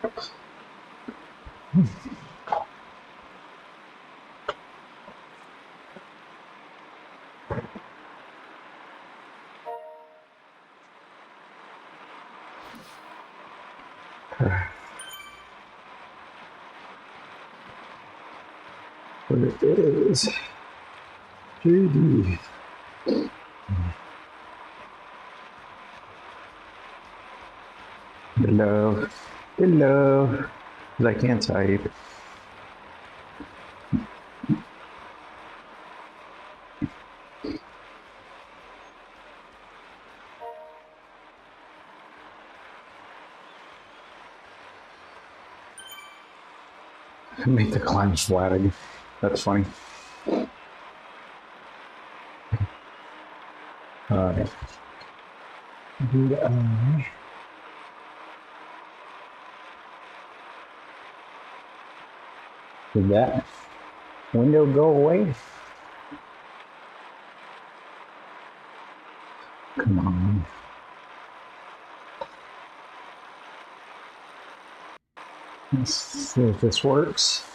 Where is JD? Hello, hello. I can't type. Make the climb flat again. That's funny. All right. Did that window go away? Come on. Let's see if this works.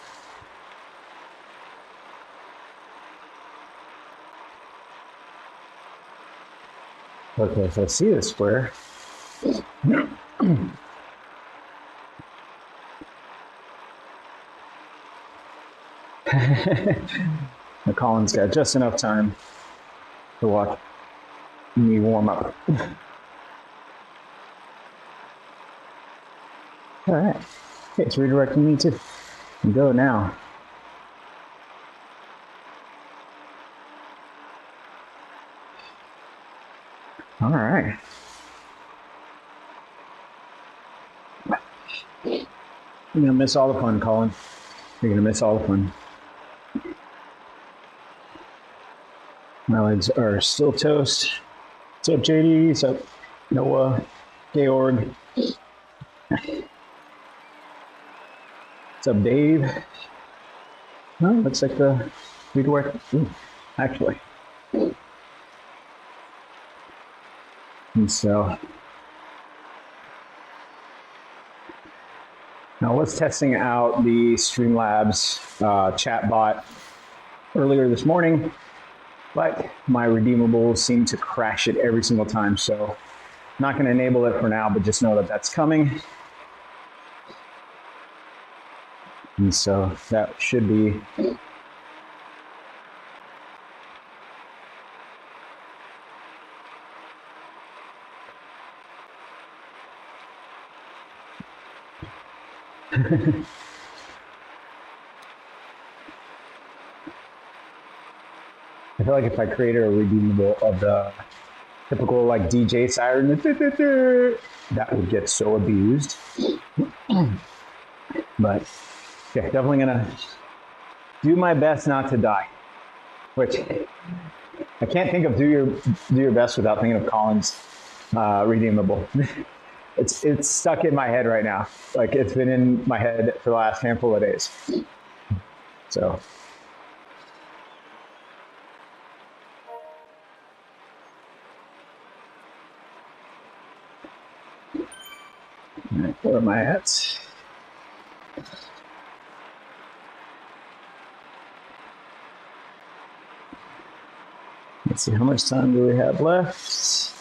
Okay, if I see the square. Colin's got just enough time to watch me warm up. All right, okay, it's redirecting me to go now. All right. You're gonna miss all the fun, Colin. You're gonna miss all the fun. My legs are still toast. What's up, JD? What's up, Noah? Georg? What's up, Dave? Oh, looks like the redirect. Actually. And so now I was testing out the Streamlabs chat bot earlier this morning, but my redeemables seem to crash it every single time. So I'm not going to enable it for now, but just know that that's coming. And so that should be I feel like if I created a redeemable of the typical like DJ siren, that would get so abused. But yeah, definitely gonna do my best not to die. Which I can't think of do your best without thinking of Colin's redeemable. It's stuck in my head right now. Like it's been in my head for the last handful of days. So. All right, where am I at? Let's see, how much time do we have left?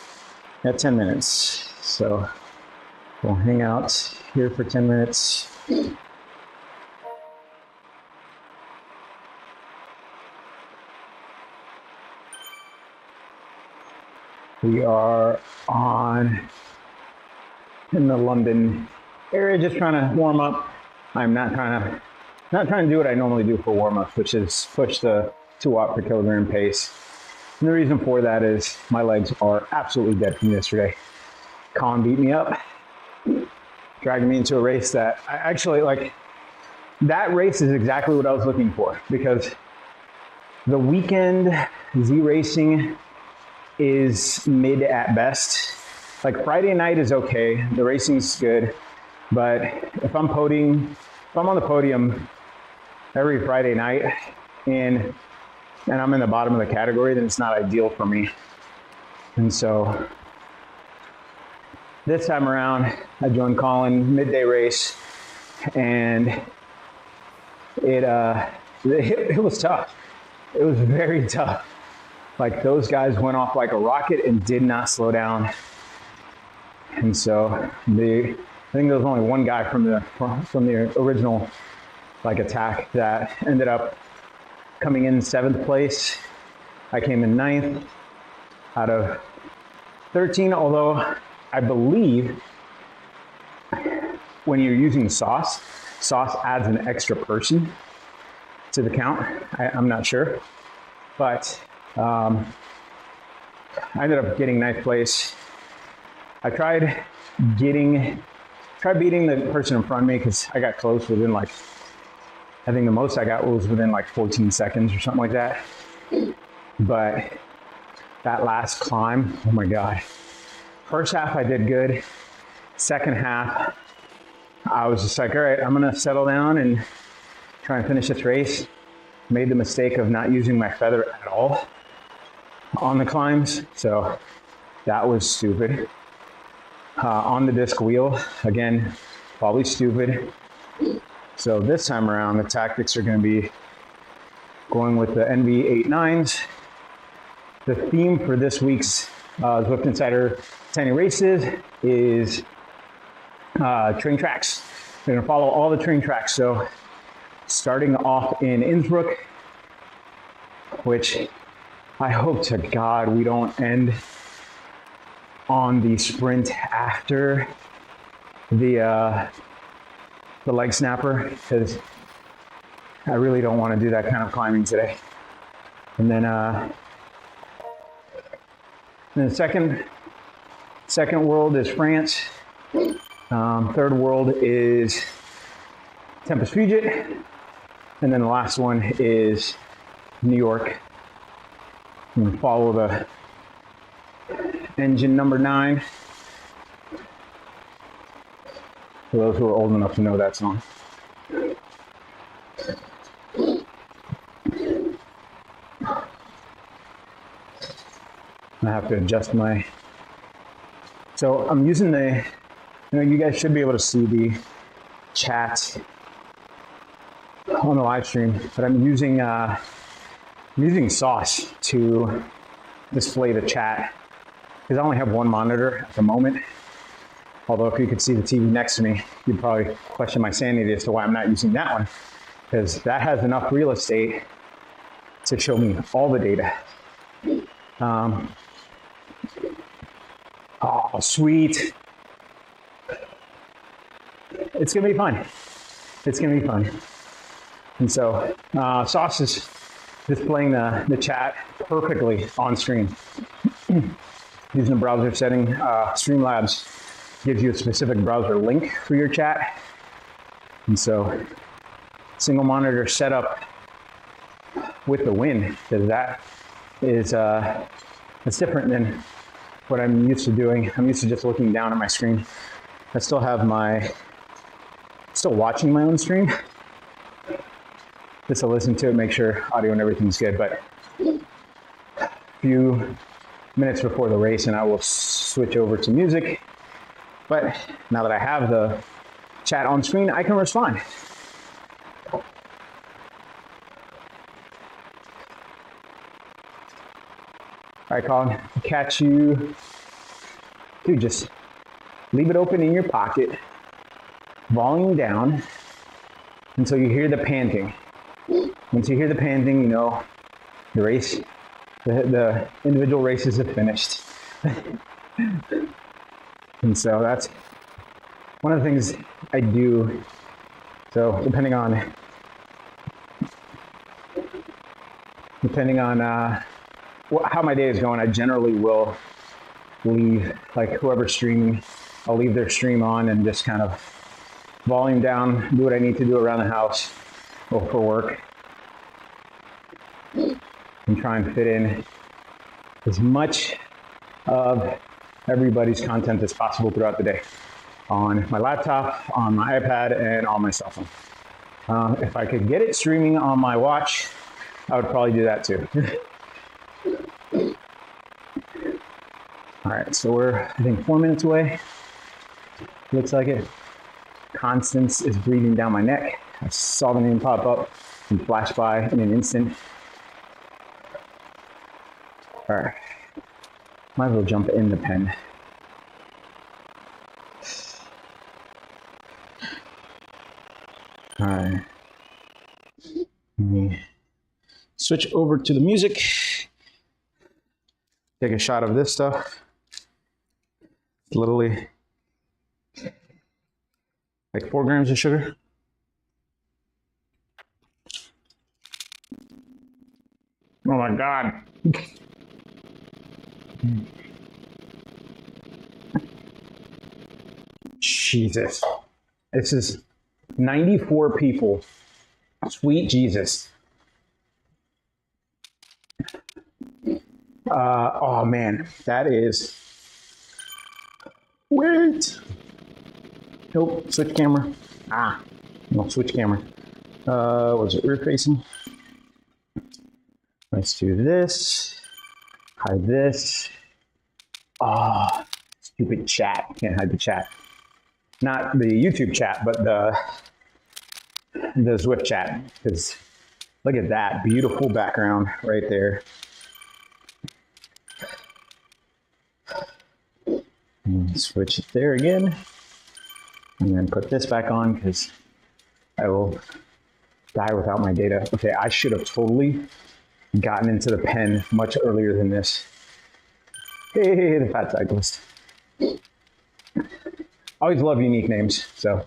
Got 10 minutes. So we'll hang out here for 10 minutes. We are in the London area, just trying to warm up. I'm not trying to do what I normally do for warm up, which is push the 2 watt per kilogram pace. And the reason for that is my legs are absolutely dead from yesterday. Colin beat me up, dragging me into a race that I actually like. That race is exactly what I was looking for, because the weekend Z racing is mid at best. Like Friday night is okay, the racing's good, but if I'm on the podium every Friday night and I'm in the bottom of the category, then it's not ideal for me. And so this time around, I joined Colin midday race, and it was tough. It was very tough. Like those guys went off like a rocket and did not slow down. And so I think there was only one guy from the original like attack that ended up coming in 7th place. I came in 9th out of 13, although I believe when you're using sauce adds an extra person to the count. I'm not sure, but I ended up getting 9th place. I tried beating the person in front of me because I got close within like, I think the most I got was within like 14 seconds or something like that. But that last climb, oh my God. First half I did good. Second half, I was just like, all right, I'm gonna settle down and try and finish this race. Made the mistake of not using my feather at all on the climbs, so that was stupid. On the disc wheel, again, probably stupid. So this time around, the tactics are gonna be going with the NV89s. The theme for this week's Zwift Insider Tiny Races is train tracks. We're gonna follow all the train tracks. So starting off in Innsbruck, which I hope to God we don't end on the sprint after the leg snapper, because I really don't want to do that kind of climbing today. And then the second world is France. Third world is Tempest Puget. And then the last one is New York. And follow the engine number 9. For those who are old enough to know that song. I have to adjust my, so I'm using you guys should be able to see the chat on the live stream, but I'm using Sauce to display the chat because I only have one monitor at the moment. Although if you could see the TV next to me, you'd probably question my sanity as to why I'm not using that one, because that has enough real estate to show me all the data. Oh, sweet. It's gonna be fun. It's gonna be fun. And so Sauce is displaying the chat perfectly on screen. Using the browser setting, Streamlabs gives you a specific browser link for your chat. And so single monitor setup with the win, because that is it's different than what I'm used to doing. I'm used to just looking down at my screen. I still have still watching my own stream. Just to listen to it, make sure audio and everything's good. But a few minutes before the race and I will switch over to music. But now that I have the chat on screen, I can respond. All right, Colin, I'll catch you. Dude, just leave it open in your pocket, volume down until you hear the panting. Once you hear the panting, you know the race, the individual races have finished. And so that's one of the things I do. So depending on how my day is going, I generally will leave, like whoever's streaming, I'll leave their stream on and just kind of volume down, do what I need to do around the house or for work, and try and fit in as much of everybody's content as possible throughout the day on my laptop, on my iPad, and on my cell phone. If I could get it streaming on my watch, I would probably do that too. All right, so we're, I think, 4 minutes away. Looks like it. Constance is breathing down my neck. I saw the name pop up and flash by in an instant. All right, might as well jump in the pen. All right, let me switch over to the music. Take a shot of this stuff. It's literally like 4 grams of sugar. Oh my God. Jesus. This is 94 people. Sweet Jesus. Oh man, that is. Wait. Nope, switch camera. No, switch camera. Was it rear facing? Let's do this. Hide this. Stupid chat. Can't hide the chat. Not the YouTube chat, but the Zwift chat. Because look at that beautiful background right there. And switch it there again. And then put this back on because I will die without my data. Okay, I should have totally gotten into the pen much earlier than this. Hey, the fat cyclist. I always love unique names, so.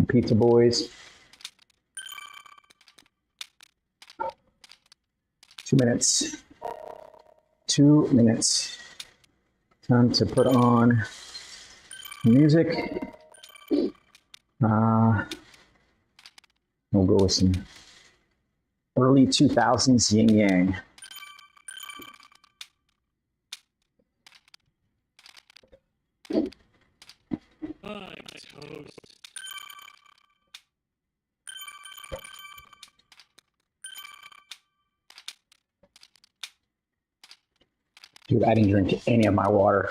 Pizza boys. 2 minutes. 2 minutes. Time to put on music. We'll go with some early 2000s yin yang. I'm toast. Dude, I didn't drink any of my water.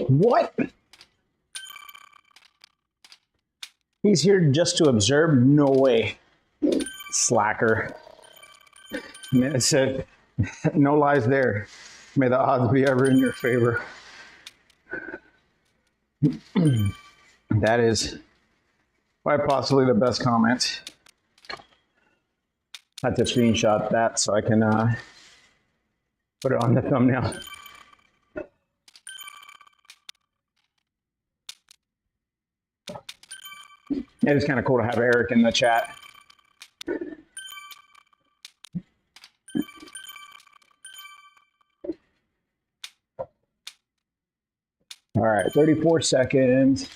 What? He's here just to observe? No way. Slacker. Man, it said, no lies there. May the odds be ever in your favor. That is quite possibly the best comment. I had to screenshot that so I can put it on the thumbnail. It is kind of cool to have Eric in the chat. All right, 34 seconds.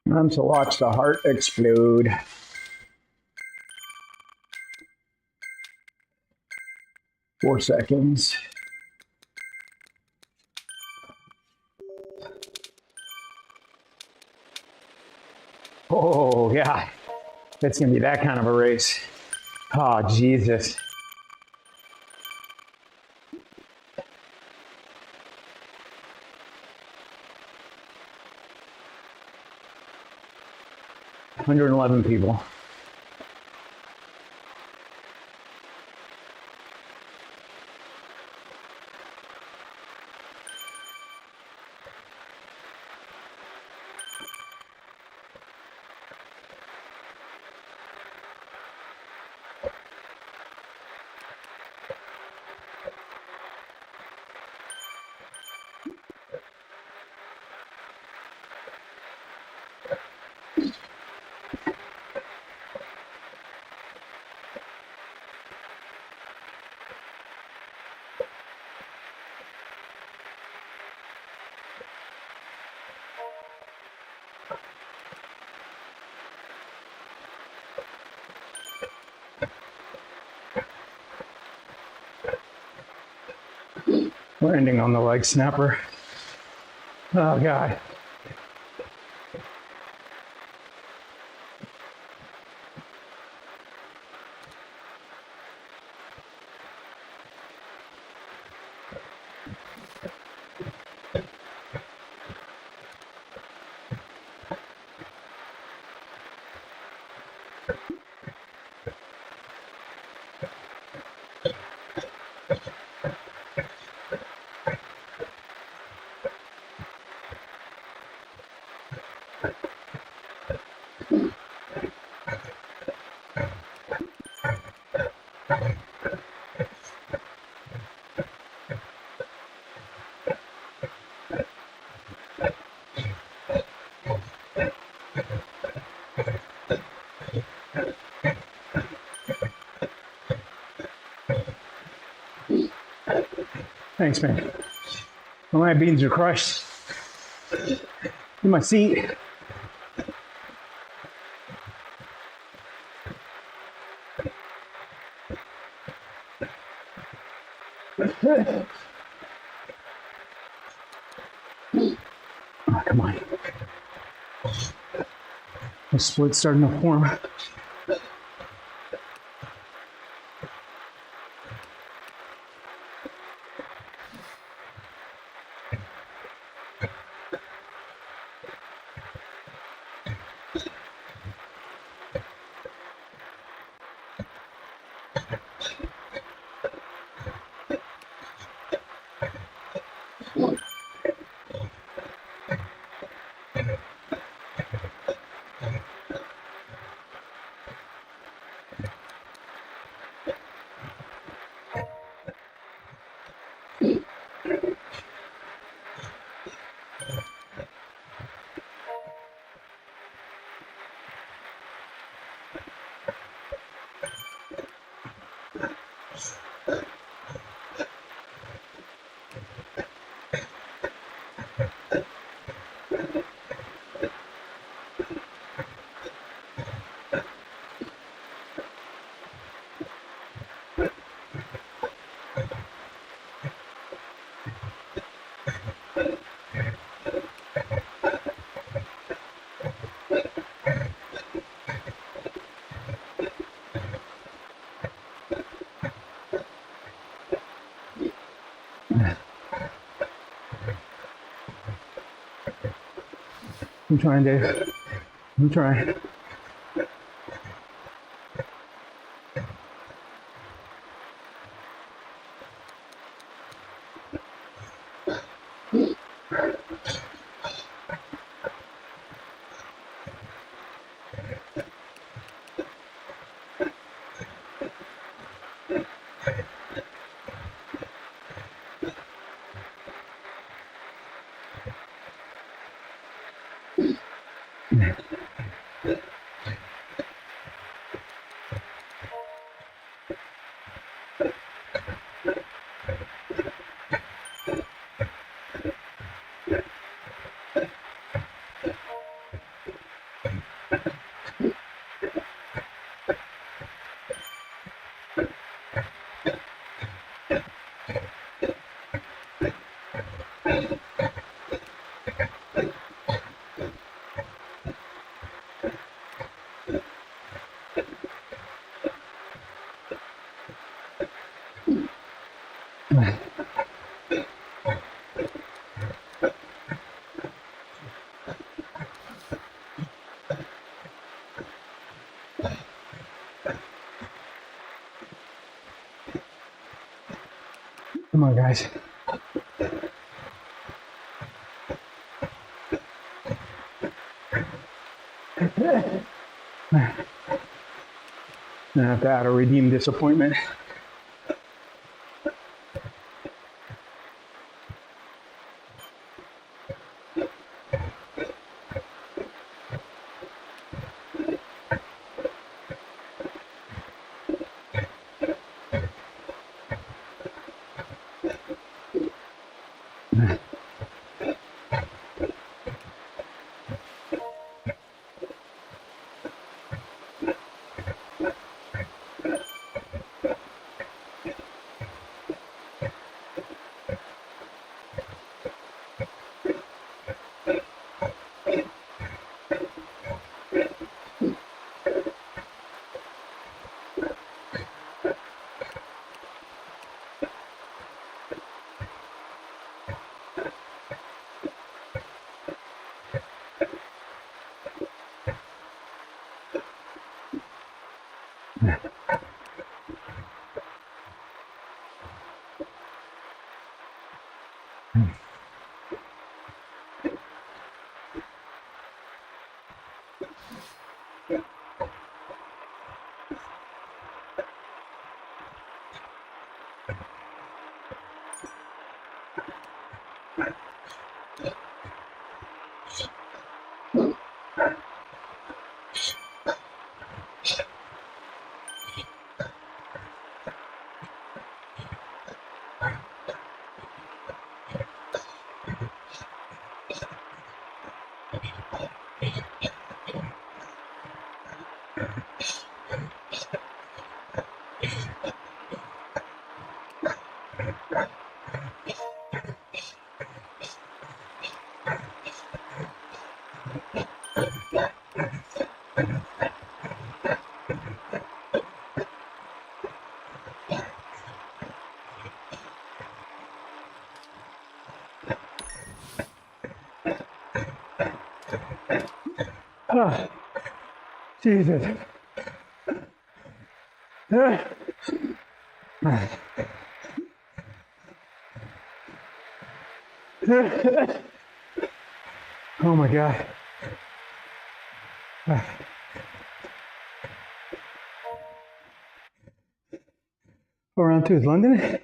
Time to watch the heart explode. Four seconds. Oh, yeah. It's going to be that kind of a race. Oh, Jesus. $111 people. We're ending on the leg snapper. Oh, God. Thanks, man. My beans are crushed in my seat. Oh, come on. The split's starting to form. I'm trying, Dave. I'm trying. Come on, guys. I have to add a redeem disappointment. Oh, Jesus. Oh my God. Oh, round two is London?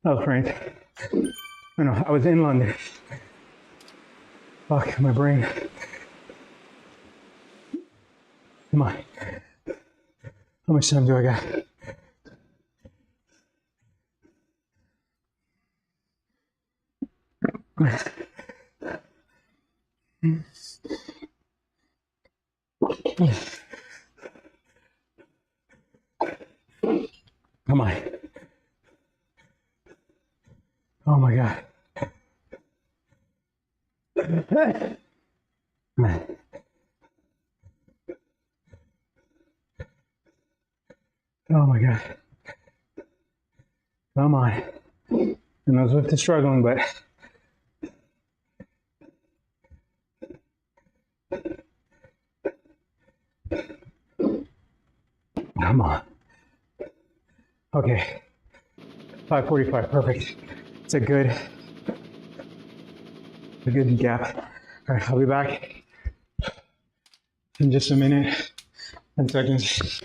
That was France. I know, I was in London. Fuck, my brain. Come on. How much time do I got? Come on. Oh my God. Oh my God. Come on. And I was with the struggling, but come on. Okay. 5:45, perfect. It's a good gap. All right, I'll be back in just a minute, 10 seconds.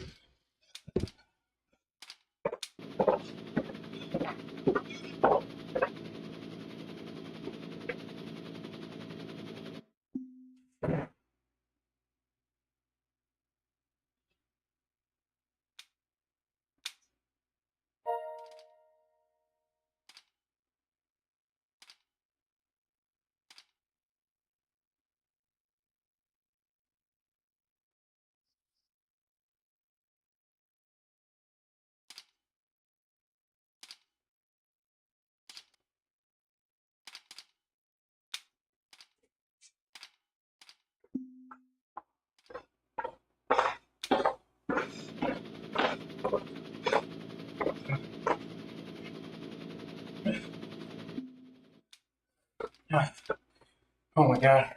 Oh my God.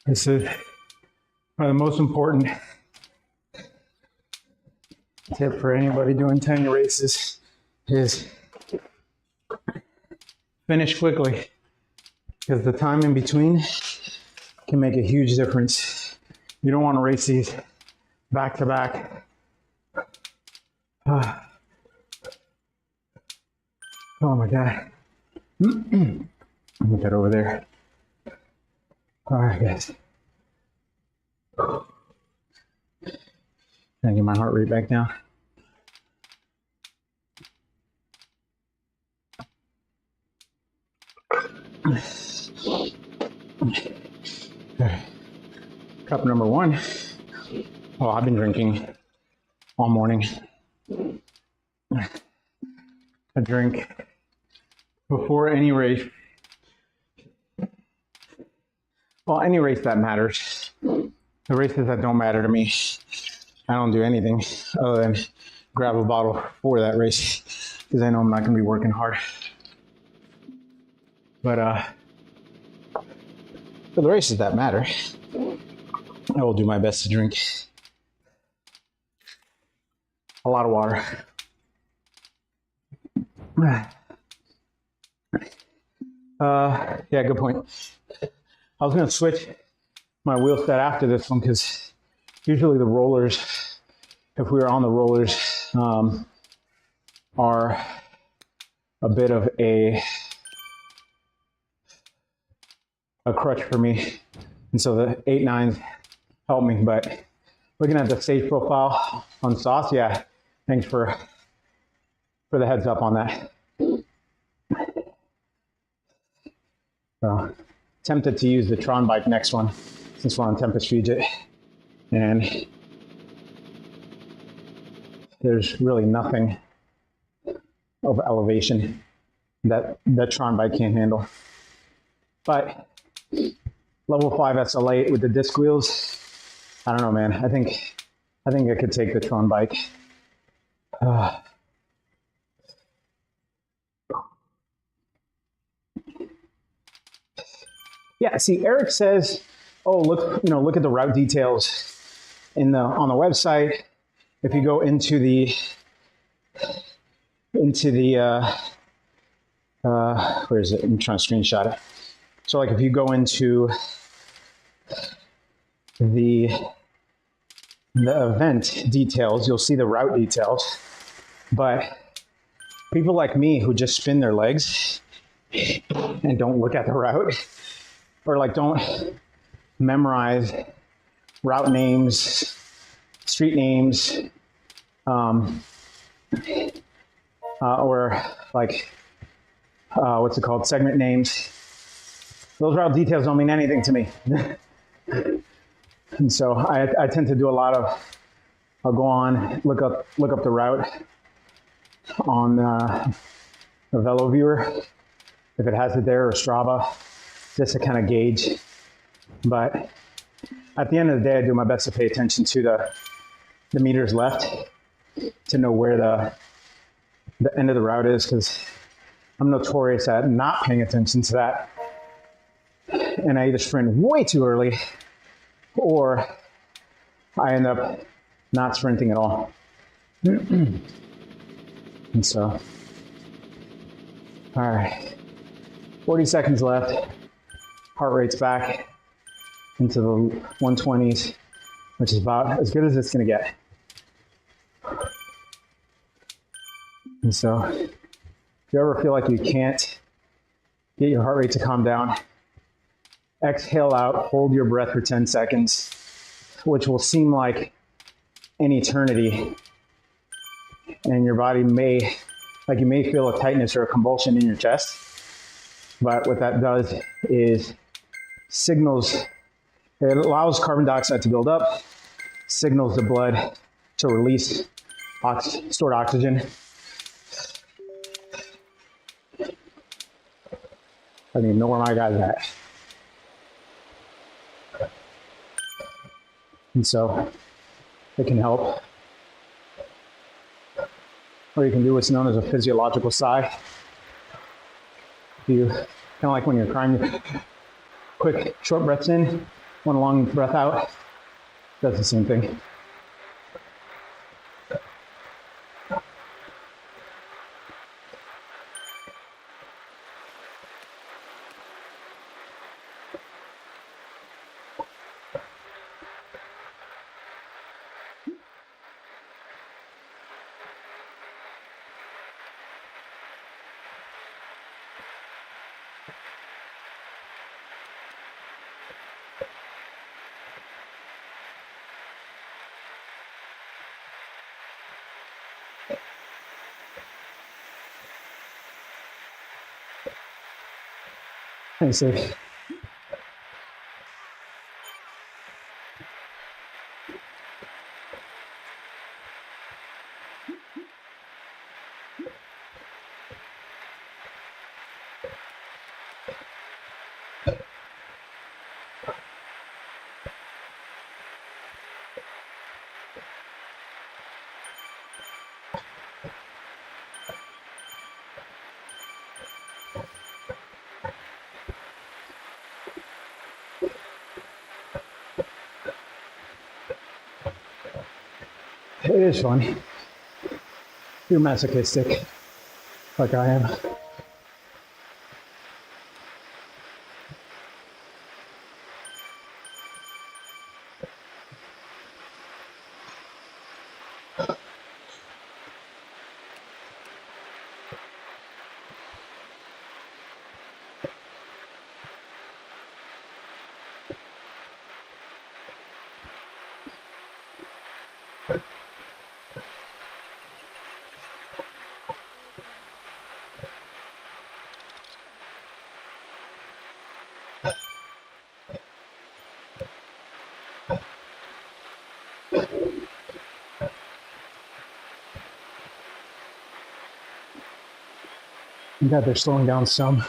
This is one of the most important tip for anybody doing 10 races is finish quickly, because the time in between can make a huge difference. You don't want to race these back to back. Oh my God. Put that over there. All right, guys. Can I get my heart rate back down? Okay. Cup number one. Oh, I've been drinking all morning. I drink before any race. Well, any race that matters. The races that don't matter to me, I don't do anything other than grab a bottle for that race, because I know I'm not going to be working hard. But for the races that matter, I will do my best to drink a lot of water. Yeah, good point. I was gonna switch my wheel set after this one because usually the rollers, if we were on the rollers, are a bit of a crutch for me. And so the 8.9s help me, but looking at the stage profile on sauce, yeah, thanks for the heads up on that. So, tempted to use the Tron bike next one since we're on Tempest Fugit, and there's really nothing of elevation that Tron bike can't handle. But level 5 SL8 with the disc wheels, I don't know, man. I think I could take the Tron bike. Yeah, see, Eric says, "Oh, look at the route details on the website. If you go into the where is it? I'm trying to screenshot it. So, like, if you go into the event details, you'll see the route details. But people like me who just spin their legs and don't look at the route, or like don't memorize route names, street names, or like what's it called, segment names. Those route details don't mean anything to me. And so I tend to do a lot of, I'll go on, look up the route on the Velo Viewer, if it has it there, or Strava, just to kind of gauge. But at the end of the day, I do my best to pay attention to the meters left to know where the end of the route is, because I'm notorious at not paying attention to that. And I either sprint way too early or I end up not sprinting at all. And so, all right, 40 seconds left. Heart rate's back into the 120s, which is about as good as it's gonna get. And so, if you ever feel like you can't get your heart rate to calm down, exhale out, hold your breath for 10 seconds, which will seem like an eternity. And your body may feel a tightness or a convulsion in your chest. But what that does is it allows carbon dioxide to build up, signals the blood to release stored oxygen. I don't even know where my guy's at. And so it can help. Or you can do what's known as a physiological sigh. You kind of like when you're crying, quick, short breaths in, one long breath out. Does the same thing. Let me see. It is funny. You're masochistic, like I am. I'm glad they're slowing down some.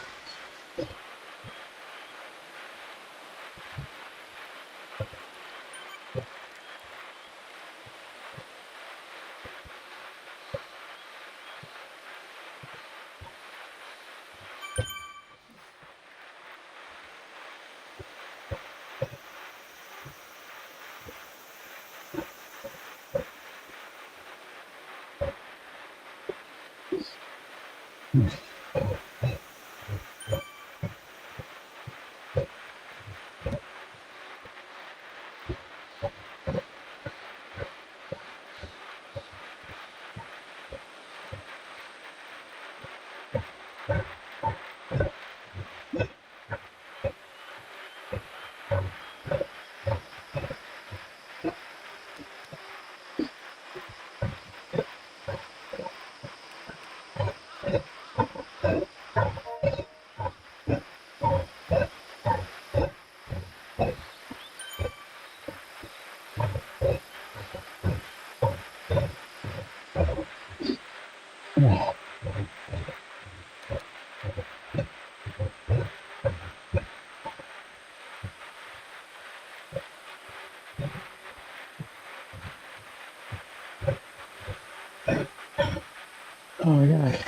Oh my God.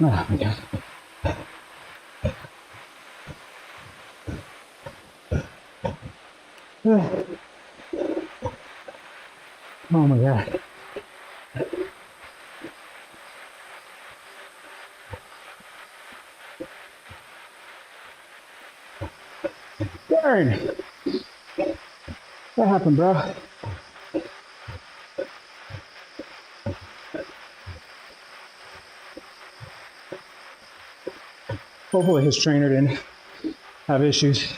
Oh my God. Oh my God. Darn. What happened, bro? Hopefully his trainer didn't have issues.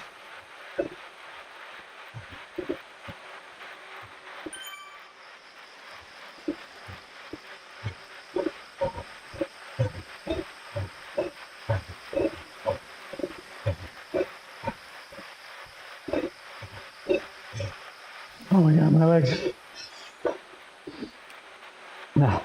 Oh my God, my legs. No.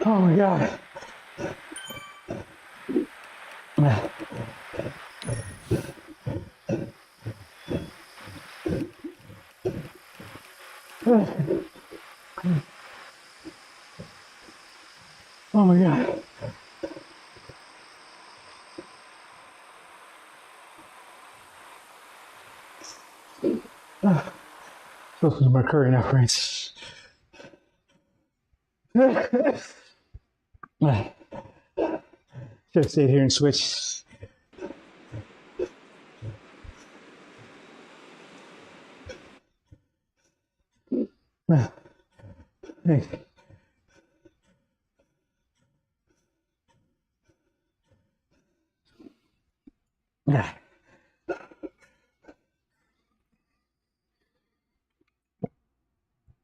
Oh my God. Oh my God. This is my curry enough, friends. Should have stayed here and switched. Thanks.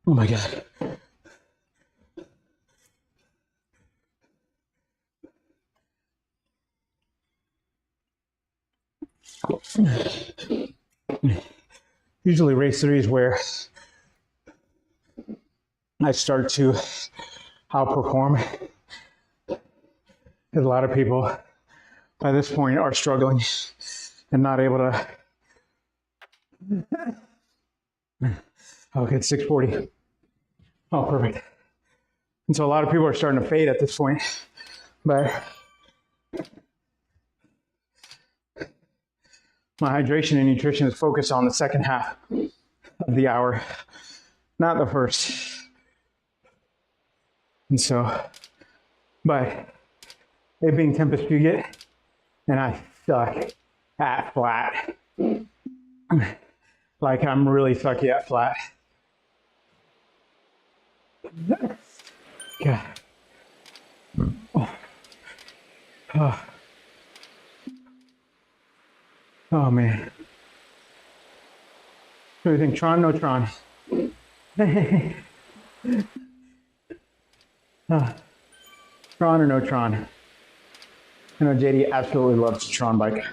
Oh my God. Usually race 3 is where I start to outperform. Because a lot of people by this point are struggling and not able to. Okay, it's 6:40. Oh, perfect. And so a lot of people are starting to fade at this point, but my hydration and nutrition is focused on the second half of the hour, not the first. And so, but it being Tempest Fugit, and I suck at flat. Like I'm really sucky at flat. God. Oh. Oh man. What do you think? Tron, no Tron? Tron or no Tron? I know JD absolutely loves the Tron bike.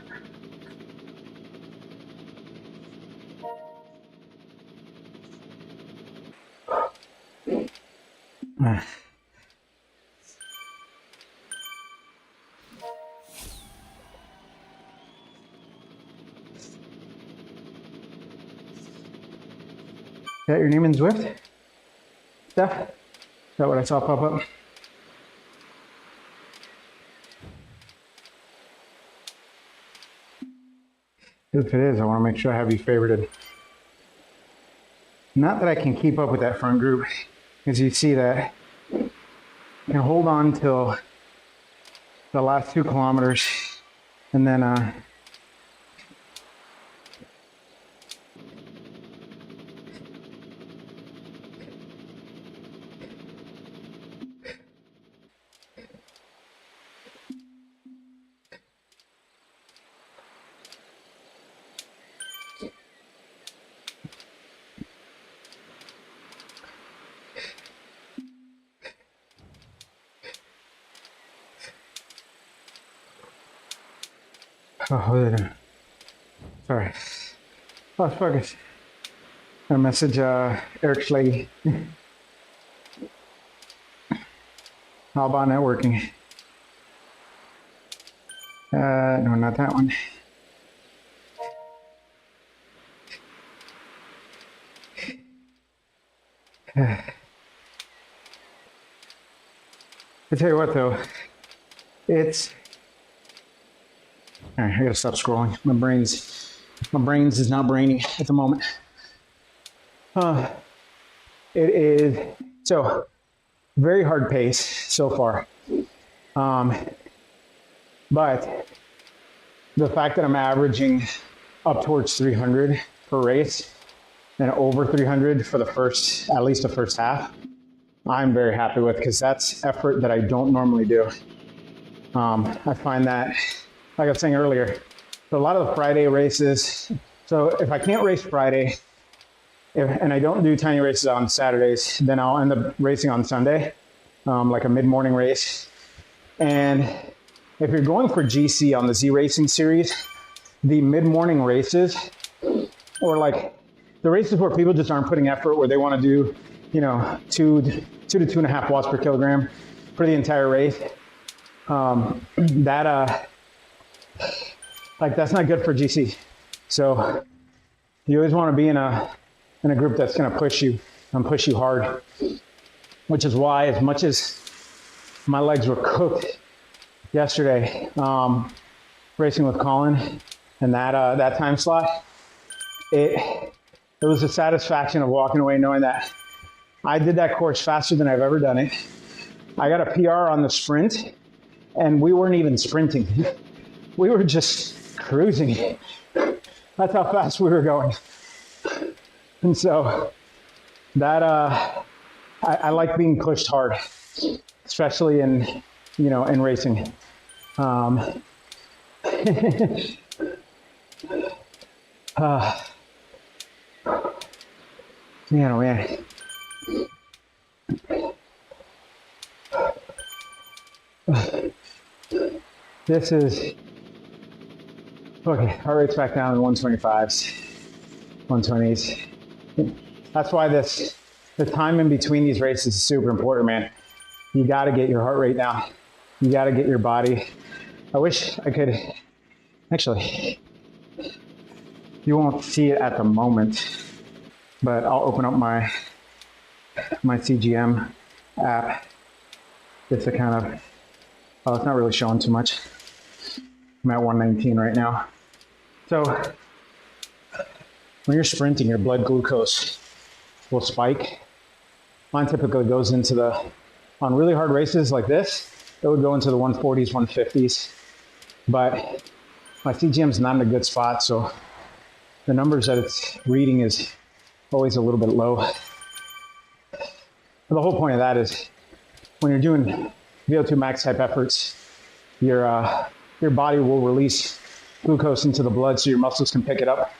Is that your name in Zwift? Steph? Is that what I saw pop up? If it is, I want to make sure I have you favorited. Not that I can keep up with that front group, as you see that I can hold on till the last 2 kilometers, and then oh, what are they doing? Sorry. Lost focus. I message Eric Schlage. How about networking? No, not that one. I tell you what though, it's, all right, I gotta stop scrolling. My brains is not braining at the moment. It is, so very hard pace so far. But the fact that I'm averaging up towards 300 per race and over 300 for at least the first half, I'm very happy with, because that's effort that I don't normally do. I find that, like I was saying earlier, a lot of the Friday races, so if I can't race Friday, and I don't do tiny races on Saturdays, then I'll end up racing on Sunday, like a mid-morning race. And if you're going for GC on the Z Racing series, the mid-morning races, or like the races where people just aren't putting effort, where they want to do, 2 to 2.5 watts per kilogram for the entire race. That's not good for GC. So you always want to be in a group that's going to push you and push you hard, which is why, as much as my legs were cooked yesterday, racing with Colin and that time slot, it was the satisfaction of walking away knowing that I did that course faster than I've ever done it. I got a PR on the sprint, and we weren't even sprinting. We were just cruising. That's how fast we were going. And so that I like being pushed hard, especially in racing. Man, oh man. This is okay. Heart rate's back down in 125s, 120s. That's why the time in between these races is super important, man. You got to get your heart rate down. You got to get your body. I wish I could. Actually, you won't see it at the moment, but I'll open up my CGM app. It's a kind of, oh, it's not really showing too much. I'm at 119 right now. So when you're sprinting, your blood glucose will spike. Mine typically goes into on really hard races like this, it would go into the 140s, 150s. But my CGM's not in a good spot, so the numbers that it's reading is always a little bit low. But the whole point of that is when you're doing VO2 max type efforts, your body will release glucose into the blood so your muscles can pick it up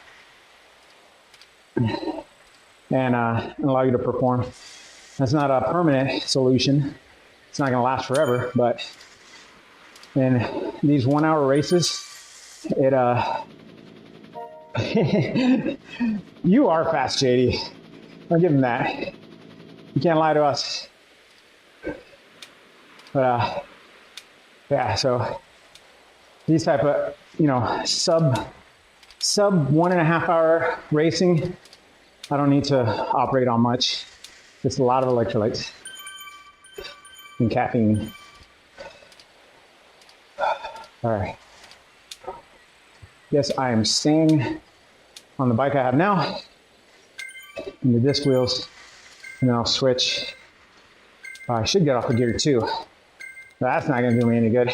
and allow you to perform. That's not a permanent solution. It's not going to last forever, but in these 1 hour races, you are fast, JD. I'll give him that. You can't lie to us. But yeah, so these type of, sub 1.5 hour racing, I don't need to operate on much. Just a lot of electrolytes and caffeine. All right. Yes, I am staying on the bike I have now in the disc wheels, and then I'll switch. I should get off of gear 2. That's not going to do me any good.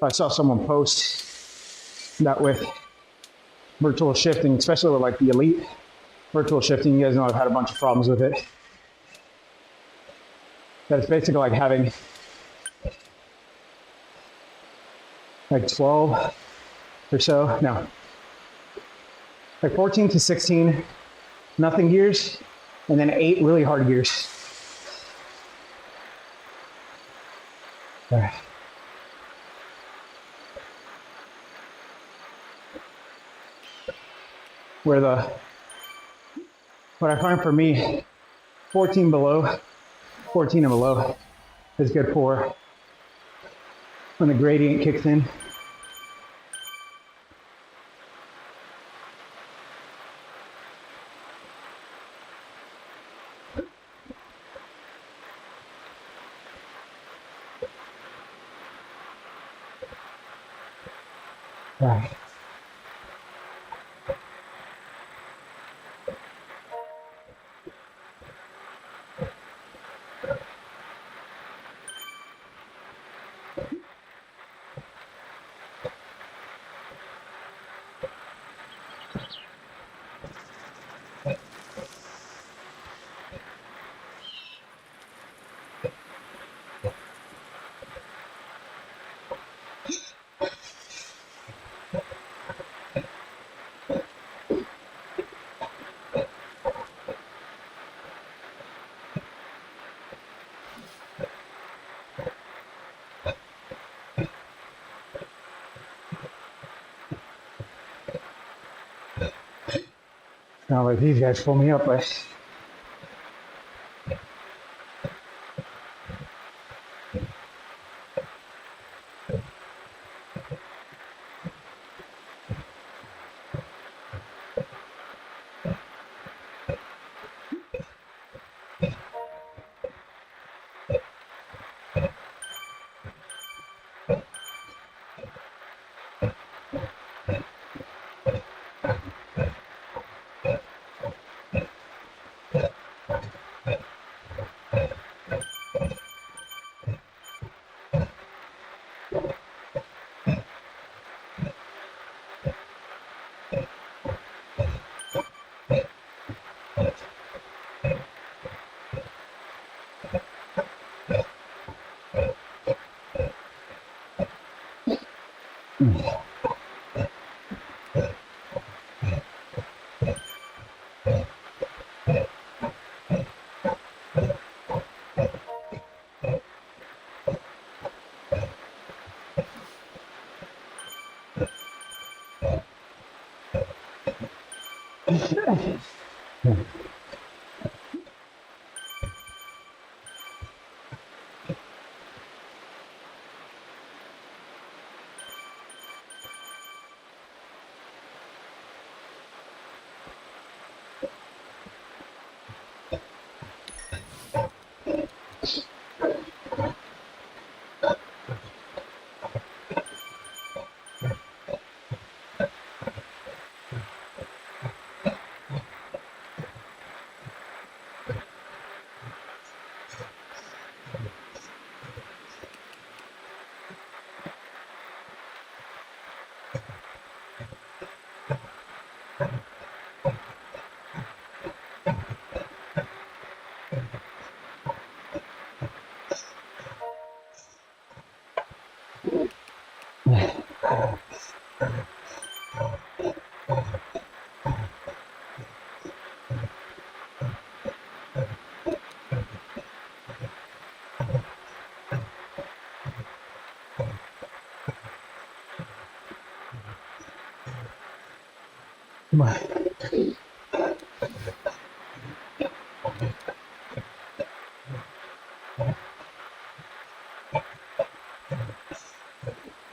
I saw someone post that with virtual shifting, especially with like the elite virtual shifting, you guys know I've had a bunch of problems with it. That it's basically like having like 12 or so, no, like 14 to 16 nothing gears, and then 8 really hard gears. All right. What I find for me, 14 and below is good for when the gradient kicks in. Right. Now let these guys pull me up, but Come on.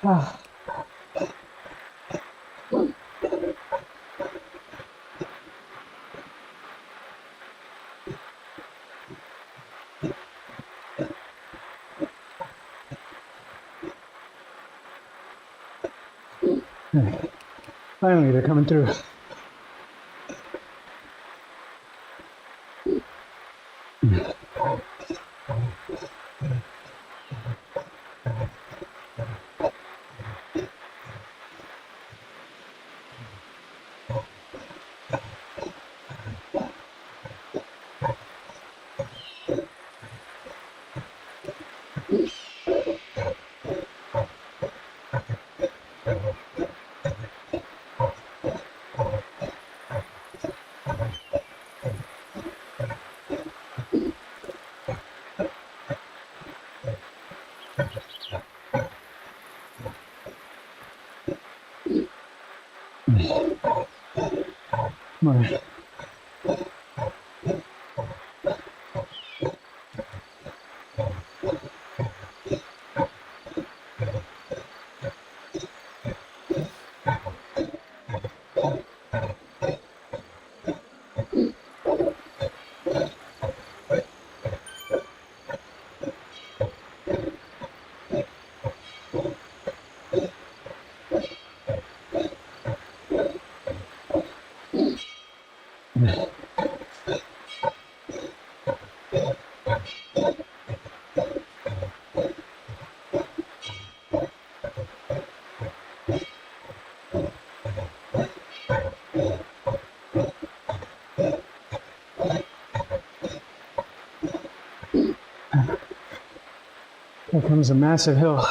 Ah. Finally, they're coming through. Come on. Here comes a massive hill.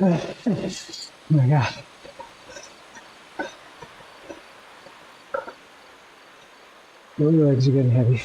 Oh my God. Your legs are getting heavy.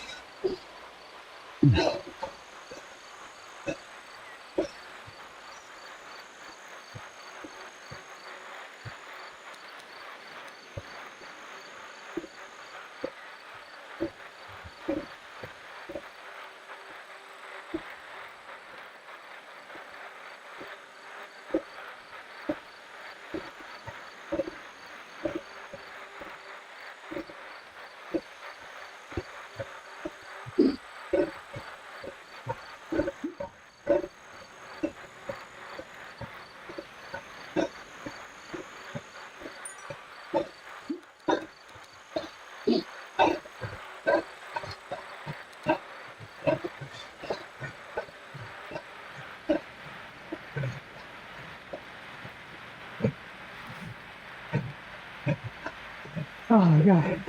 Oh my God.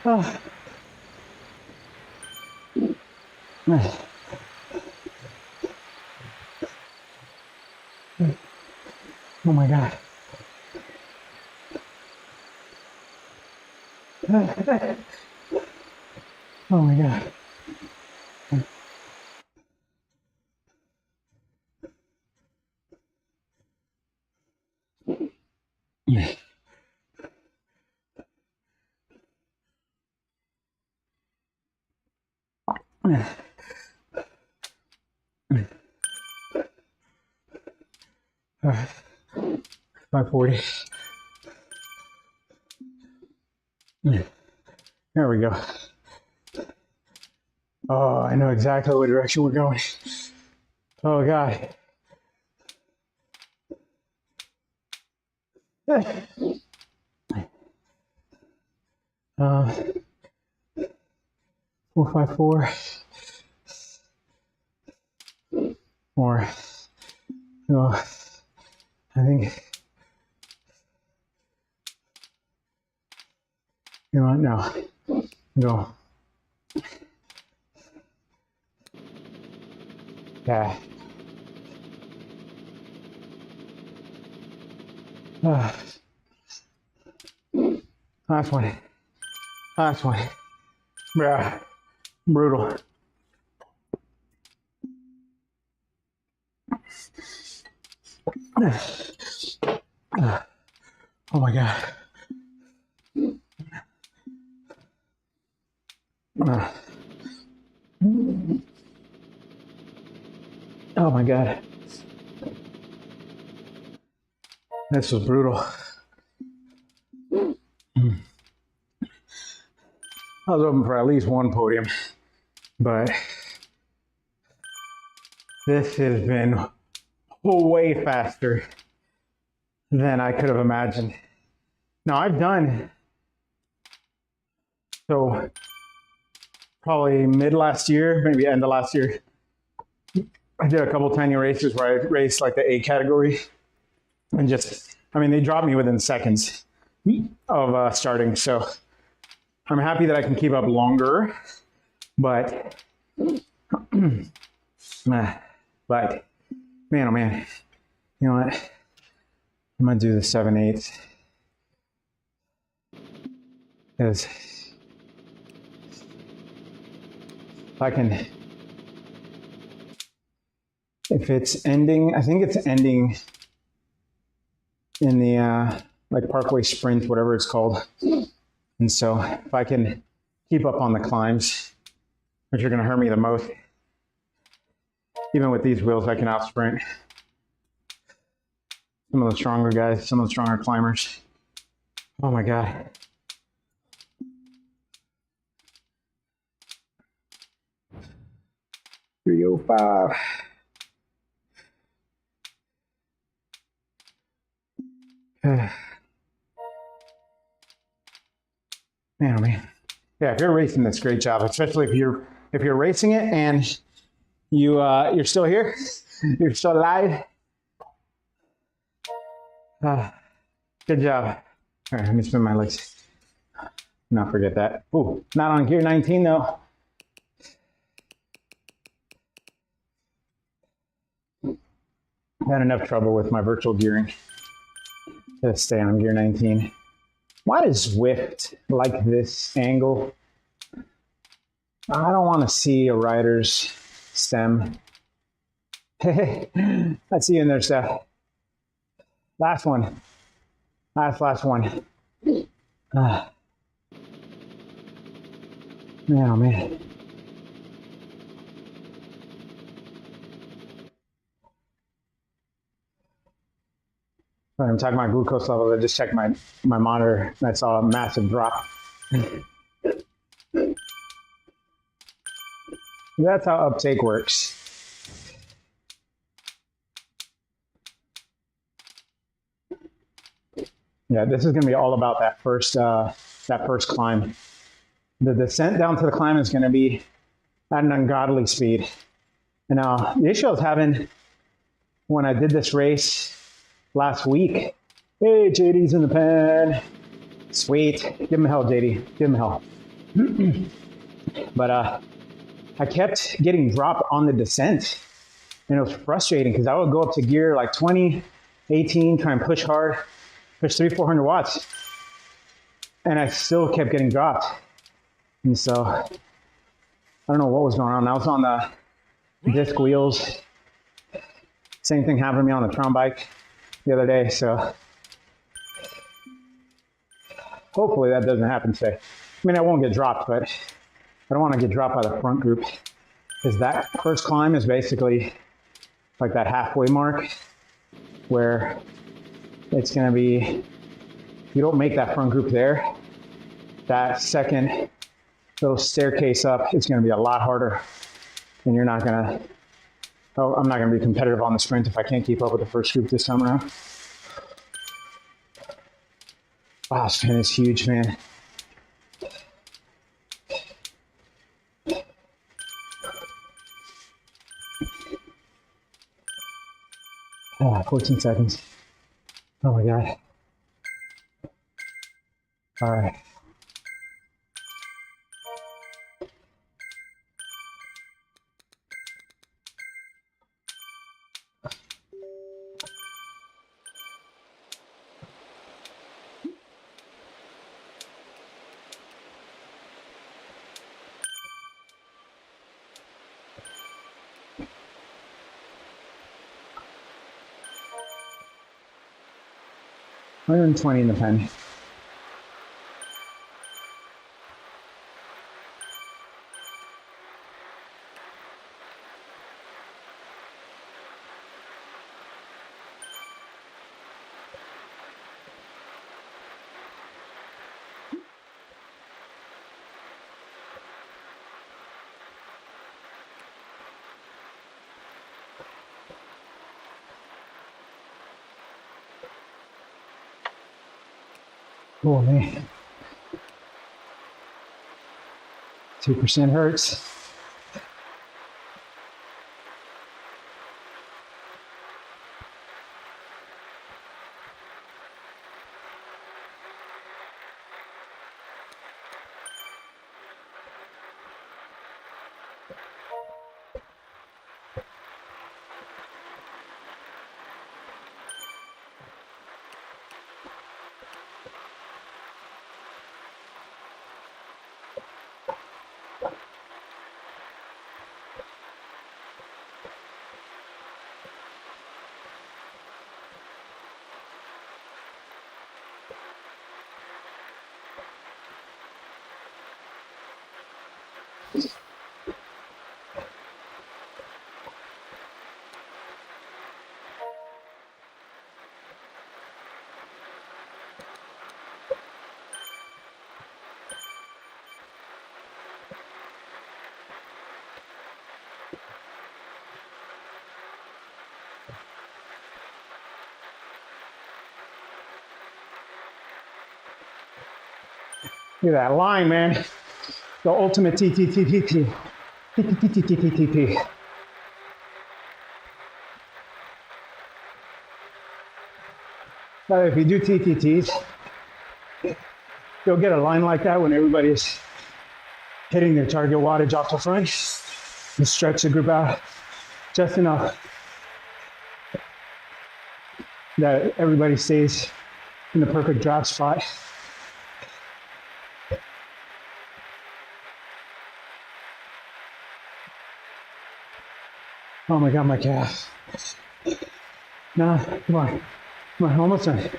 Oh. Oh my God. Oh my God. All right. 540. There we go. Oh, I know exactly what direction we're going. Oh God. 454. Or, I think, no. Go. Yeah. Last one. Last one. Bruh. Brutal. Oh my God. Oh my God. This was brutal. I was hoping for at least one podium, but this has been way faster than I could have imagined. Now I've done, so probably mid last year, maybe end of last year, I did a couple tiny races where I raced like the A category and just, they dropped me within seconds of starting. So I'm happy that I can keep up longer, but man, oh man, you know what? I'm gonna do the 7/8 because if it's ending, I think it's ending in the like Parkway Sprint, whatever it's called. And so if I can keep up on the climbs, which are gonna hurt me the most, even with these wheels, I can out sprint some of the stronger guys, some of the stronger climbers. Oh my God. $305. Man, oh man. Yeah, if you're racing this, great job. Especially if you're racing it and you're still here, you're still alive. Good job. All right, let me spin my legs. Not forget that. Ooh, not on gear 19 though. I had enough trouble with my virtual gearing to stay on gear 19. Why does Zwift like this angle? I don't want to see a rider's stem. I see you in there, Steph. Last one. Last one. Man, oh man. When I'm talking about glucose levels, I just checked my monitor. I saw a massive drop. That's how uptake works. Yeah, this is going to be all about that first climb. The descent down to the climb is going to be at an ungodly speed. And now the issue I was having when I did this race last week. Hey, JD's in the pen. Sweet. Give him hell, JD. Give him hell. But I kept getting dropped on the descent. And it was frustrating because I would go up to gear like 20, 18, try and push hard, push 300-400 watts. And I still kept getting dropped. And so I don't know what was going on. I was on the disc wheels. Same thing happened to me on the Tron bike the other day. So hopefully that doesn't happen today. I mean, I won't get dropped, but I don't want to get dropped by the front group because that first climb is basically like that halfway mark where it's going to be, if you don't make that front group there, that second little staircase up is going to be a lot harder, and you're not going to, I'm not going to be competitive on the sprint if I can't keep up with the first group this time around. Wow, this fan is huge, man. Oh, 14 seconds. Oh my God. All right. $120 in the pen. Oh man, 2% hurts. Look at that line, man. The ultimate TTTTT. TTTTTTT. Now, if you do TTTs, you'll get a line like that when everybody's hitting their target wattage off the front. You stretch the group out just enough that everybody stays in the perfect drop spot. Oh my God, my calf. No, come on. Come on, almost done.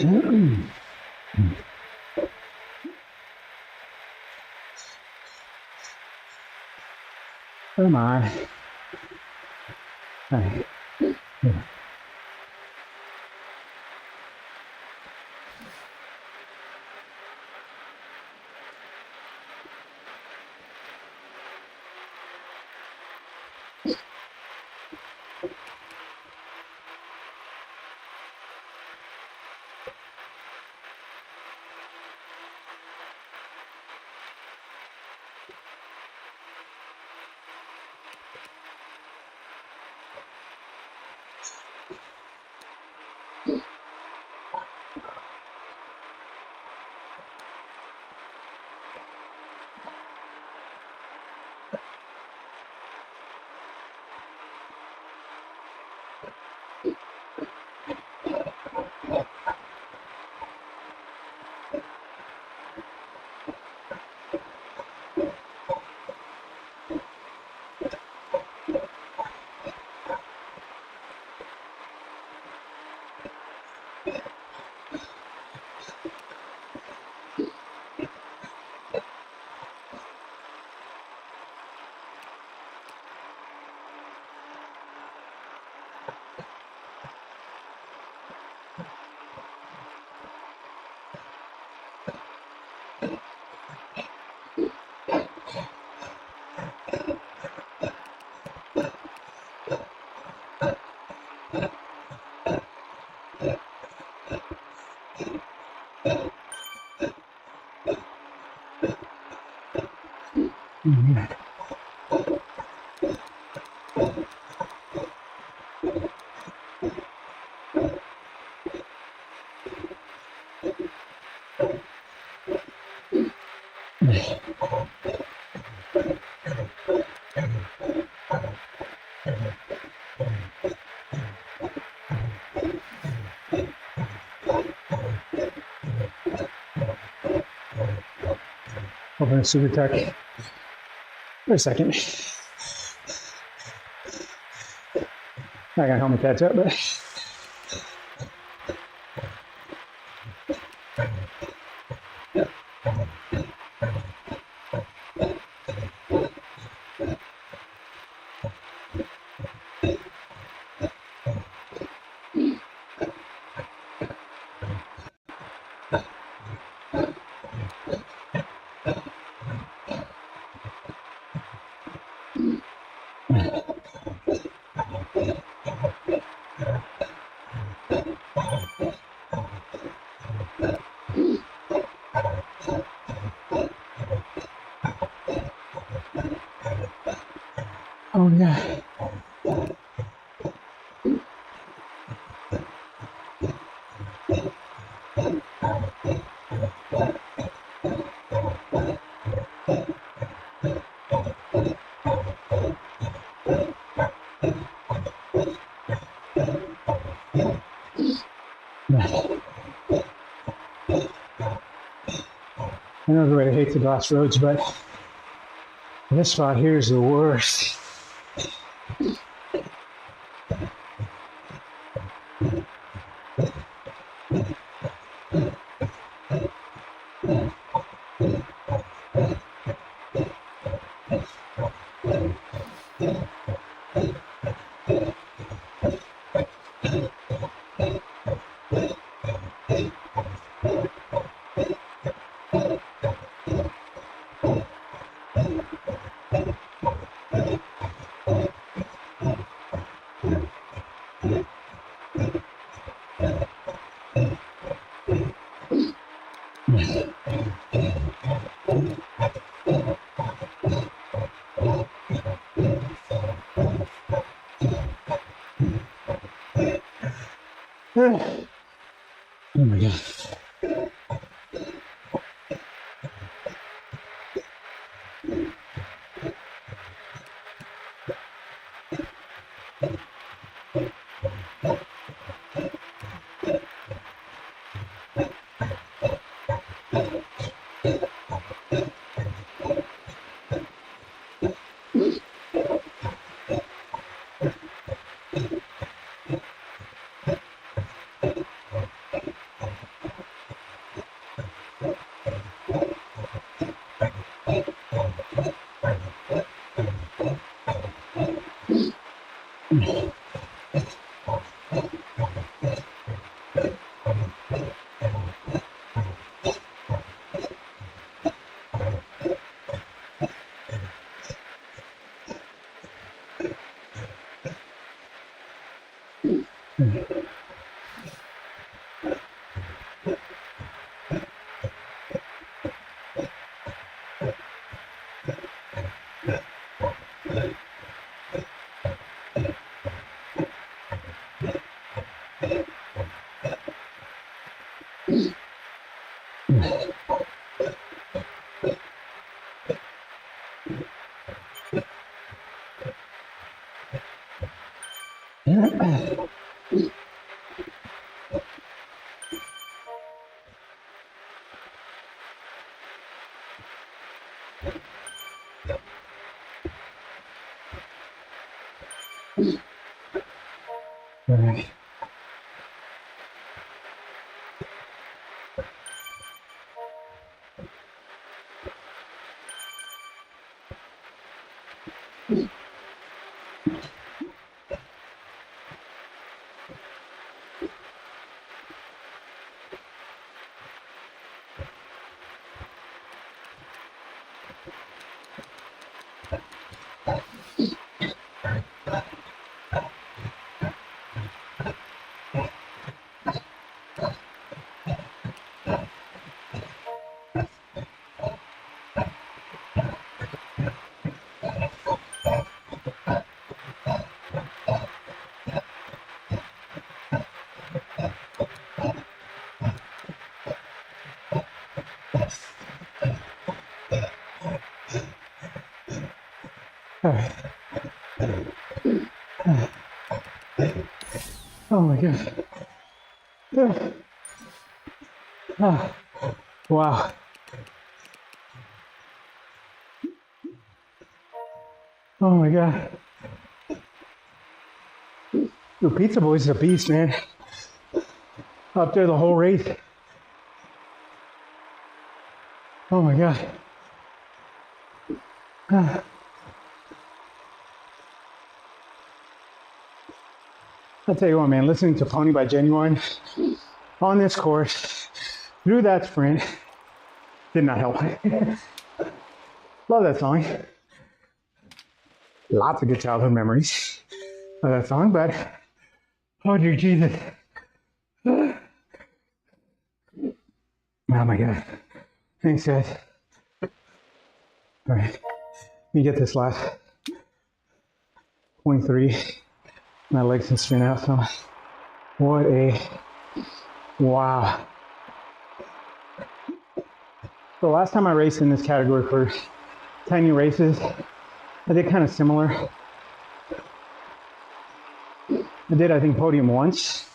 Come on. All right. Open a super tuck for a second. Not gonna help me catch up, but oh yeah. I know everybody hates the glass roads, but this spot here is the worst. Oh my God. Right. Oh my God. Wow. Oh my God. The pizza boy's a beast, man. Up there the whole race. Oh my God. I'll tell you what, man, listening to Pony by Genuine on this course through that sprint did not help. Love that song. Lots of good childhood memories of that song, but oh dear Jesus. Oh my God. Thanks, guys. All right, let me get this last 0.3. My legs can spin out, so what a wow. So last time I raced in this category for 10 races, I did kind of similar. I did, I think, podium once,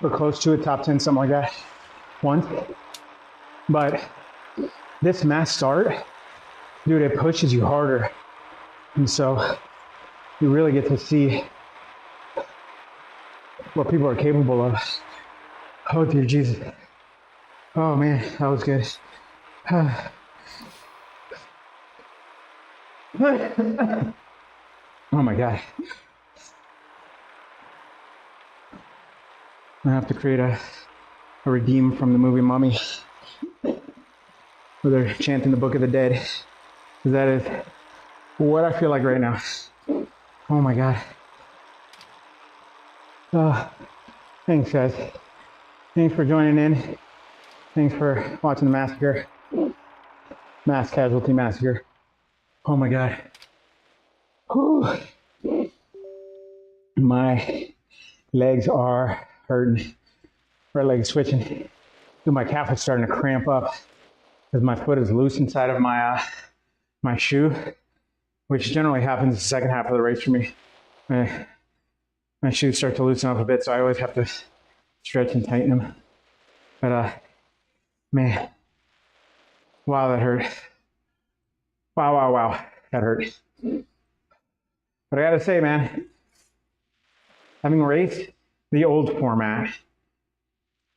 or close to it, top 10, something like that, once. But this mass start, dude, it pushes you harder. And so you really get to see what people are capable of. Oh, dear Jesus. Oh, man, that was good. Oh, my God. I have to create a redeem from the movie Mummy, where they're chanting the Book of the Dead. Because that is what I feel like right now. Oh, my God. Thanks, guys. Thanks for joining in. Thanks for watching the massacre. Mass casualty massacre. Oh my God. Whew. My legs are hurting. Right leg is switching. Dude, my calf is starting to cramp up because my foot is loose inside of my my shoe, which generally happens the second half of the race for me. My shoes start to loosen up a bit, so I always have to stretch and tighten them. But man, wow, that hurt. Wow, that hurt. But I gotta say, man, having raced the old format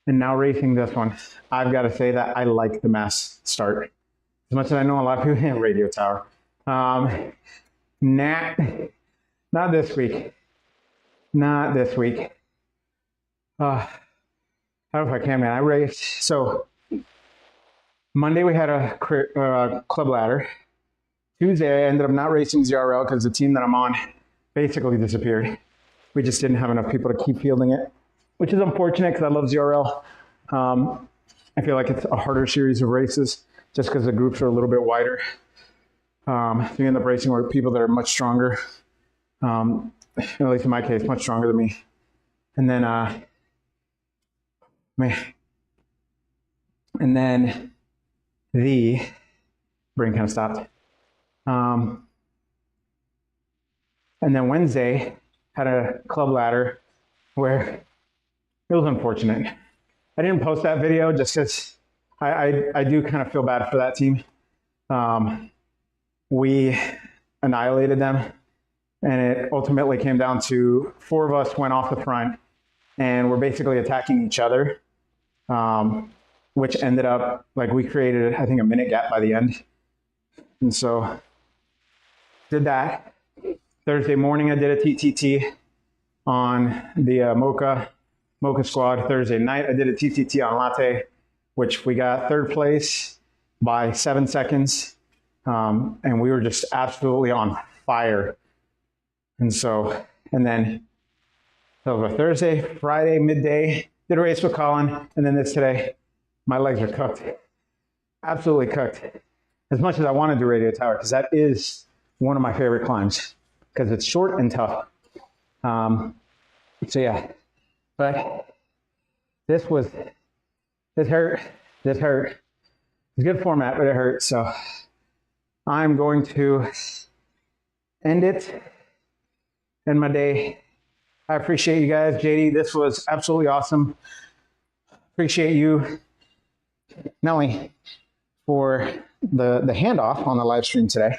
and now racing this one, I've got to say that I like the mass start. As much as I know a lot of people in Radio Tower. Nat Not this week. Not this week. I don't know if I can, man. I raced. So Monday we had a club ladder. Tuesday I ended up not racing ZRL because the team that I'm on basically disappeared. We just didn't have enough people to keep fielding it, which is unfortunate because I love ZRL. I feel like it's a harder series of races just because the groups are a little bit wider. So you end up racing with people that are much stronger. At least in my case, much stronger than me. And then, the brain kind of stopped. And then Wednesday had a club ladder where it was unfortunate. I didn't post that video just because I do kind of feel bad for that team. We annihilated them, and it ultimately came down to 4 of us went off the front and we're basically attacking each other, which ended up, like, we created, I think, a minute gap by the end. And so did that. Thursday morning, I did a TTT on the Mocha squad. Thursday night, I did a TTT on Latte, which we got 3rd place by 7 seconds. And we were just absolutely on fire. And then that was a Thursday, Friday, midday, did a race with Colin. And then this today, my legs are cooked. Absolutely cooked. As much as I want to do Radio Tower, because that is one of my favorite climbs, because it's short and tough. So yeah, but this hurt. It's a good format, but it hurt. So I'm going to end my day. I appreciate you guys. JD, this was absolutely awesome. Appreciate you not only for the handoff on the live stream today,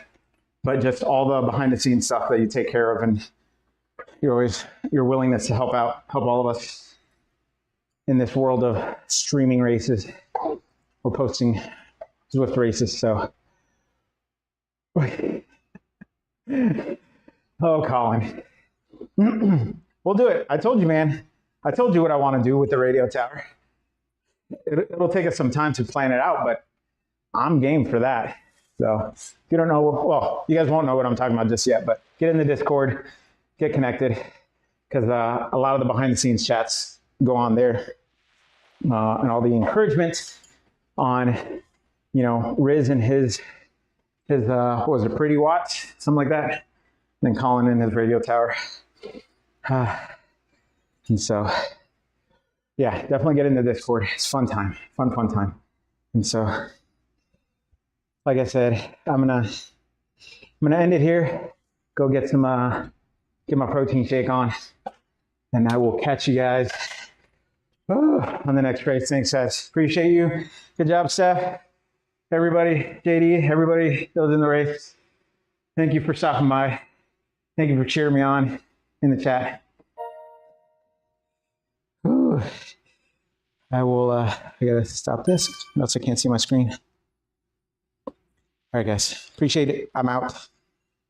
but just all the behind the scenes stuff that you take care of, and your willingness to help all of us in this world of streaming races or posting Zwift races. So, oh, Colin, we'll do it. I told you, man. I told you what I want to do with the radio tower. It'll take us some time to plan it out, but I'm game for that. So if you don't know, well, you guys won't know what I'm talking about just yet, but get in the Discord, get connected, because a lot of the behind the scenes chats go on there, and all the encouragement on, Riz and his what was it, Pretty Watch, something like that. And then Colin in his radio tower. And so, yeah, definitely get in the Discord. It's fun time, fun time. And so, like I said, I'm gonna end it here. Go get my protein shake on, and I will catch you guys on the next race. Thanks, guys. Appreciate you. Good job, Steph. Everybody, JD, everybody that was in the race. Thank you for stopping by. Thank you for cheering me on in the chat. Ooh. I gotta stop this, or else I can't see my screen. All right, guys. Appreciate it. I'm out.